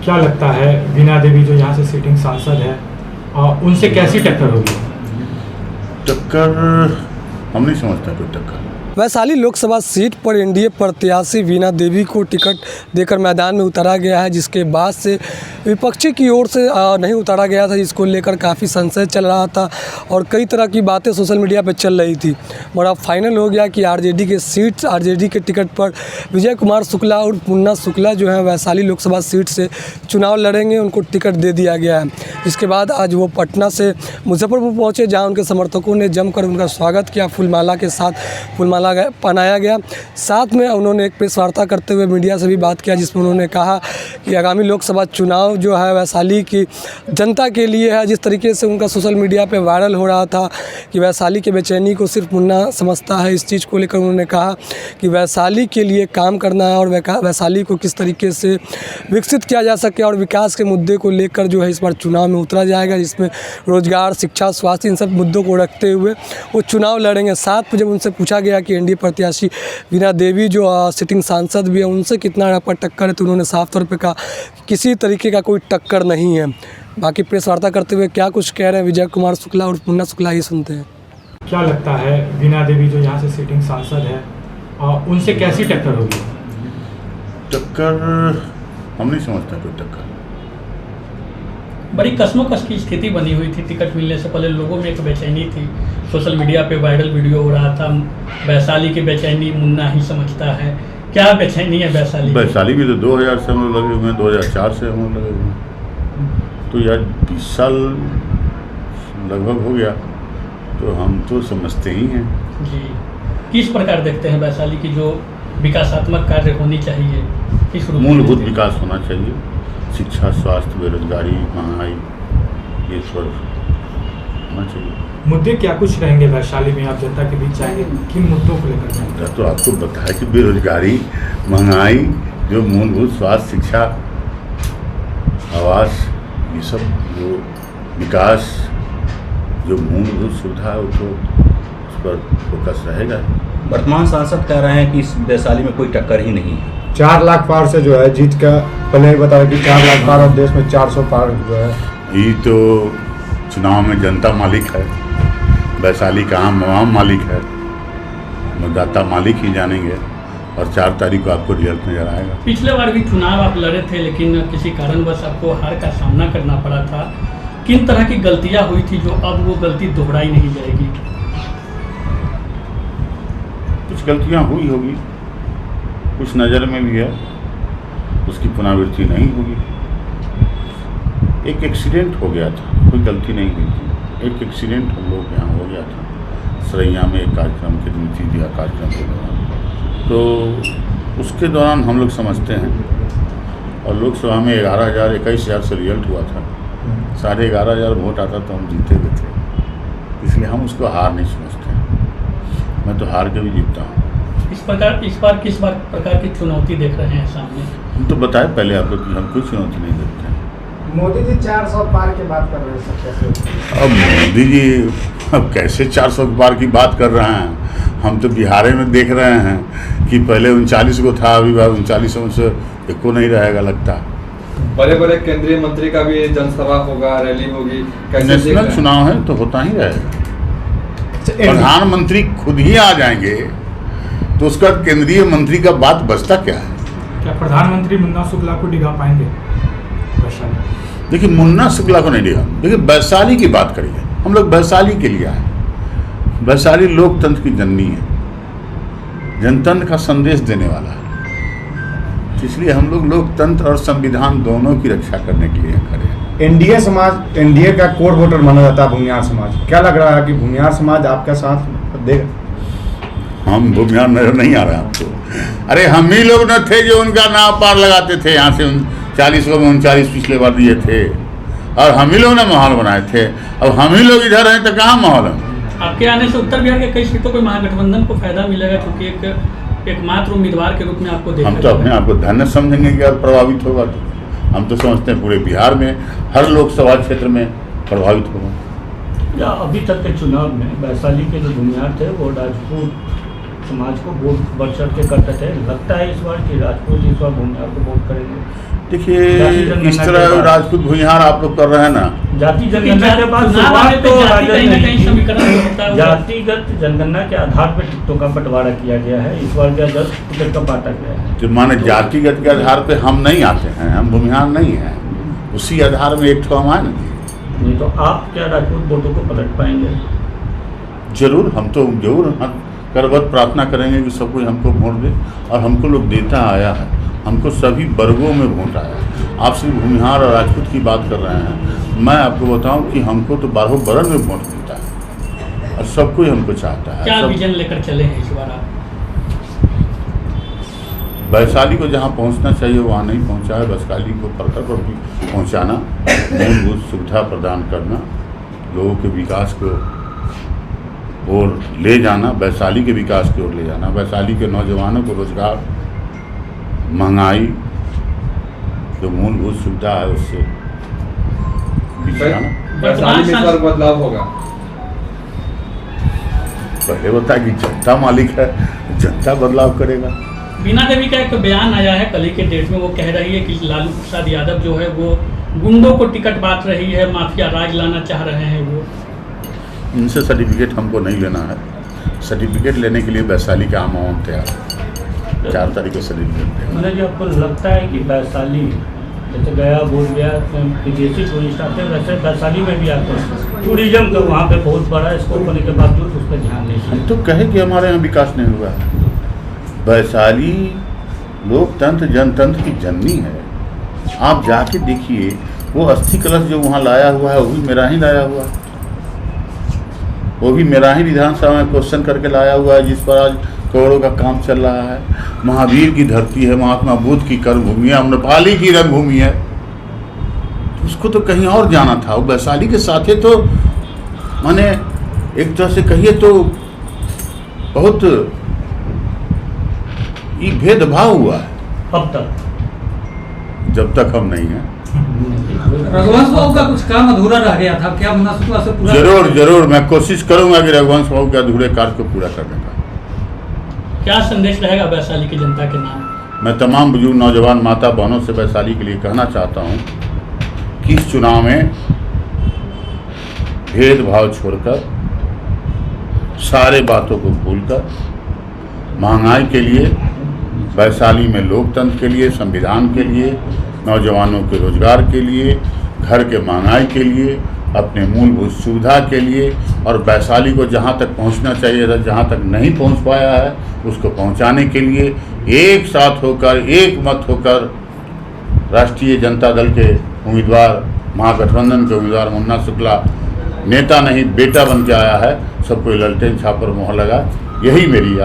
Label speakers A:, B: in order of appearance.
A: क्या लगता है वीणा देवी जो यहाँ से सिटिंग सांसद है उनसे कैसी टक्कर होगी?
B: टक्कर हम नहीं समझता कोई टक्कर।
C: वैशाली लोकसभा सीट पर एनडीए प्रत्याशी वीणा देवी को टिकट देकर मैदान में उतारा गया है, जिसके बाद से विपक्षी की ओर से नहीं उतारा गया था, जिसको लेकर काफ़ी संशय चल रहा था और कई तरह की बातें सोशल मीडिया पर चल रही थी। और अब फाइनल हो गया कि आरजेडी के टिकट पर विजय कुमार शुक्ला और मुन्ना शुक्ला जो है वैशाली लोकसभा सीट से चुनाव लड़ेंगे, उनको टिकट दे दिया गया है। इसके बाद आज वो पटना से मुजफ्फरपुर पहुँचे, जहाँ उनके समर्थकों ने जमकर उनका स्वागत किया, फूलमाला के साथ फूलमाला पहनाया गया। साथ में उन्होंने एक प्रेस वार्ता करते हुए मीडिया से भी बात किया, जिसमें उन्होंने कहा कि आगामी लोकसभा चुनाव जो है वैशाली की जनता के लिए है। जिस तरीके से उनका सोशल मीडिया पे वायरल हो रहा था कि वैशाली के बेचैनी को सिर्फ मुन्ना समझता है, इस चीज़ को लेकर उन्होंने कहा कि वैशाली के लिए काम करना है और वैशाली को किस तरीके से विकसित किया जा सके और विकास के मुद्दे को लेकर जो है इस बार चुनाव में उतरा जाएगा, जिसमें रोजगार, शिक्षा, स्वास्थ्य, इन सब मुद्दों को रखते हुए वो चुनाव लड़ेंगे। साथ में जब उनसे पूछा गया कि एनडीए प्रत्याशी वीणा देवी जो सिटिंग सांसद भी है उनसे कितना टक्कर है, तो उन्होंने साफ तौर पे कहा किसी तरीके का कोई टक्कर नहीं है। बाकी प्रेस वार्ता करते हुए क्या कुछ कह रहे हैं विजय कुमार शुक्ला और मुन्ना शुक्ला, ही सुनते हैं।
A: क्या लगता है वीणा देवी जो यहाँ से सिटिंग सांसद है उनसे कैसी टक्कर होगी?
B: टक्कर हम नहीं समझता कोई टक्कर।
D: बड़ी कश्मोकश की स्थिति बनी हुई थी टिकट मिलने से पहले, लोगों में एक बेचैनी थी। सोशल मीडिया पे वायरल वीडियो हो रहा था, वैशाली की बेचैनी मुन्ना ही समझता है। क्या बेचैनी है वैशाली?
B: वैशाली भी तो 2000 से हम लोग लगे हुए हैं, 2004 से हम लोग लगे हुए हैं, तो यार 20 साल लगभग हो गया, तो हम तो समझते ही हैं। जी,
D: किस प्रकार देखते हैं वैशाली की जो विकासात्मक कार्य होनी चाहिए, किस रूप में?
B: मूलभूत विकास होना चाहिए, शिक्षा, स्वास्थ्य, बेरोजगारी, महंगाई, ये सब होना चाहिए।
A: मुद्दे क्या कुछ रहेंगे वैशाली में, आप जनता के बीच जाएंगे, किन मुद्दों को लेकर जाएंगे?
B: तो आपको बताया कि बेरोजगारी, महंगाई, जो मूलभूत स्वास्थ्य, शिक्षा, आवास, ये सब जो विकास, जो मूलभूत सुविधा है वो तो उस पर फोकस रहेगा।
E: वर्तमान सांसद कह रहे हैं कि इस वैशाली में कोई टक्कर ही नहीं है।
F: 4 लाख पार से जो है जीत का, पहले बताया कि 4 लाख पार और देश में 400 पार जो है।
B: ये तो चुनाव में जनता मालिक है, वैशाली का आम मालिक है, मतदाता मालिक ही जानेंगे और 4 तारीख को आपको रिजल्ट नजर आएगा।
D: पिछले बार भी चुनाव आप लड़े थे, लेकिन किसी कारणवश आपको हार का सामना करना पड़ा था। किन तरह की गलतियां हुई थी जो अब वो गलती दोहराई नहीं जाएगी?
B: कुछ गलतियां हुई होगी, कुछ नज़र में भी है, उसकी पुनरावृत्ति नहीं होगी। एक एक्सीडेंट हो गया था, कोई गलती नहीं हुई थी। एक एक्सीडेंट हम लोग यहाँ हो गया था सरैया में, एक कार्यक्रम के नीति दिया कार्यक्रम के दौरान, तो उसके दौरान हम लोग समझते हैं। और लोकसभा में 21,000 से रिजल्ट हुआ था, 11,500 वोट आता तो हम जीते हुए थे, इसलिए हम उसको हार नहीं समझते। मैं तो हार के भी जीतता हूँ।
D: इस बार किस प्रकार की चुनौती देख रहे हैं सामने?
B: हम तो बताए पहले आपको कि हम कोई चुनौती नहीं देखते हैं।
F: मोदी जी 400 पार की बात कर रहे हैं।
B: अब मोदी जी अब कैसे 400 पार की बात कर रहे हैं? हम तो बिहार में देख रहे हैं कि पहले 39 को था, अभी 39 से एक को नहीं रहेगा लगता।
G: बड़े बड़े केंद्रीय मंत्री का भी जनसभा होगा, रैली होगी,
B: नेशनल चुनाव है तो होता ही रहेगा। प्रधानमंत्री खुद ही आ जाएंगे तो उसका केंद्रीय मंत्री का बात बचता क्या है?
A: क्या प्रधानमंत्री मुन्ना शुक्ला को डिगा पाएंगे वैशाली?
B: देखिए, मुन्ना शुक्ला को नहीं डिगा, देखिए वैशाली की बात करिए। हम लोग वैशाली के लिए आए। वैशाली लोकतंत्र की जननी है, जनतंत्र का संदेश देने वाला है, इसलिए हम लोग लोकतंत्र और संविधान दोनों की रक्षा करने के लिए खड़े हैं।
F: एनडीए समाज, एनडीए का कोर वोटर माना जाता है भूमिहार समाज। क्या लग रहा है कि भूमिहार समाज आपका साथ देगा?
B: हम भूमिहार नजर नहीं आ रहे आपको? अरे हम ही लोग न थे जो उनका नाम पार लगाते थे, यहाँ से 40 लोग 39 पिछले बार दिए थे, और हम ही लोग ने माहौल बनाए थे। अब हम ही लोग इधर हैं तो कहाँ माहौल है?
D: आपके आने से उत्तर बिहार के कई सीटों पर महागठबंधन को फायदा मिलेगा, क्योंकि एकमात्र उम्मीदवार के रूप में आपको देखा।
B: हम तो अपने आप को धन्य समझेंगे कि अब प्रभावित होगा, तो हम तो समझते हैं पूरे बिहार में हर लोकसभा क्षेत्र में प्रभावित होगा।
H: या अभी तक के चुनाव में वैशाली के जो भूमिहार थे वो राजपूत समाज को वोट बढ़ चढ़ के करते थे। लगता है इस बार कि राजपूत इस बार भूमिहार को वोट करेंगे?
B: देखिए
H: जाति जनगणना
B: इस
H: के
B: तरह
H: बाद।
B: राजपूत भूमिहार आप लोग कर रहे हैं ना,
H: जाति
D: क्योंकि
H: जनगणना के बाद
D: चुनाव आने
H: शुरुआत
D: पे
H: तो
D: जाति
H: राजद
D: कहीं ना
H: ने
D: कहीं
H: की।
D: समीकरण होता है।
H: जातिगत जनगणना के आधार पर टिकटों का बंटवारा किया गया है। इस बार क्या 10 टिकट का बांटा गया है।
B: जो माने जातिगत के आधार पे हम नहीं आते हैं, हम भूमिहार नहीं हैं, उसी आधार में एक ठो हम आए ना।
H: नहीं तो आप क्या राजपूत वोटों को पलट पाएंगे?
B: जरूर, हम तो जरूर करवत प्रार्थना करेंगे कि सब कोई हमको वोट दे, और हमको लोग देता आया है, हमको सभी वर्गों में वोट आया है। आप सिर्फ भूमिहार और राजपूत की बात कर रहे हैं, मैं आपको बताऊं कि हमको तो 12 वर्ग में वोट मिलता है और सब कोई हमको चाहता है।
D: क्या
B: सब
D: विजन लेकर चले हैं इस बार आप?
B: वैशाली को जहाँ पहुँचना चाहिए वहाँ नहीं पहुँचा है। वैशाली को परतर पर भी पहुँचाना, मूलभूत सुविधा प्रदान करना, लोगों के विकास को और ले जाना, वैशाली के विकास की ओर ले जाना, वैशाली के नौजवानों को रोजगार, महंगाई, जो मूलभूत सुविधा है उससे बिछाना।
G: वैशाली में इस बार बदलाव होगा।
B: पहले बता कि जनता मालिक है, जनता बदलाव करेगा।
D: बीना देवी का एक बयान आया है कल ही के डेट में, वो कह रही है कि लालू प्रसाद यादव जो है वो गुंडों को टिकट बांट रही है, माफिया राज लाना चाह रहे हैं। वो
B: इनसे सर्टिफिकेट हमको नहीं लेना है। सर्टिफिकेट लेने के लिए वैशाली का आम आवाम तैयार है। 4 तारीख को सर्टिफिकेट देगा।
H: मतलब जी आपको लगता है कि वैशाली जैसे गया बोल गया विदेशी टूरिस्ट आते हैं, वैसे वैशाली में भी आते हैं, टूरिज्म का वहाँ पे बहुत बड़ा स्कोप होने के बावजूद उस पर ध्यान नहीं
B: हम
H: दिया।
B: तो कहे कि हमारे यहाँ विकास नहीं हुआ है। वैशाली लोकतंत्र जनतंत्र की जननी है। आप जाके देखिए, वो अस्थि कलश जो वहाँ लाया हुआ है वो भी मेरा ही लाया हुआ है, वो भी मेरा ही विधानसभा में क्वेश्चन करके लाया हुआ है, जिस पर आज करोड़ों का काम चल रहा है। महावीर की धरती है, महात्मा बुद्ध की कर्मभूमि है, अम्रपाली की रंगभूमि है। तो उसको तो कहीं और जाना था। वो वैशाली के साथ है, तो माने एक तरह से कहिए तो बहुत ये भेदभाव हुआ है।
H: अब तक
B: जब तक हम नहीं हैं।
I: रघुवंश बाबू का कुछ काम अधूरा रह गया था, क्या मुनासिबा से पूरा?
B: जरूर मैं कोशिश करूंगा कि रघुवंश बाबू के अधूरे कार्य को पूरा करने का।
D: क्या संदेश रहेगा वैशाली की जनता के नाम?
B: मैं तमाम बुजुर्ग नौजवान माता बहनों से वैशाली के लिए कहना चाहता हूं कि इस चुनाव में भेदभाव छोड़कर, सारे बातों को भूलकर, महंगाई के लिए, वैशाली में लोकतंत्र के लिए, संविधान के लिए, नौजवानों के रोजगार के लिए, घर के महंगाई के लिए, अपने मूलभूत सुविधा के लिए, और वैशाली को जहां तक पहुंचना चाहिए था, जहां तक नहीं पहुंच पाया है, उसको पहुंचाने के लिए एक साथ होकर, एक मत होकर राष्ट्रीय जनता दल के उम्मीदवार, महागठबंधन के उम्मीदवार मुन्ना शुक्ला नेता नहीं बेटा बन के आया है। सबको ललटेन छापर मोहर लगा। यही मेरी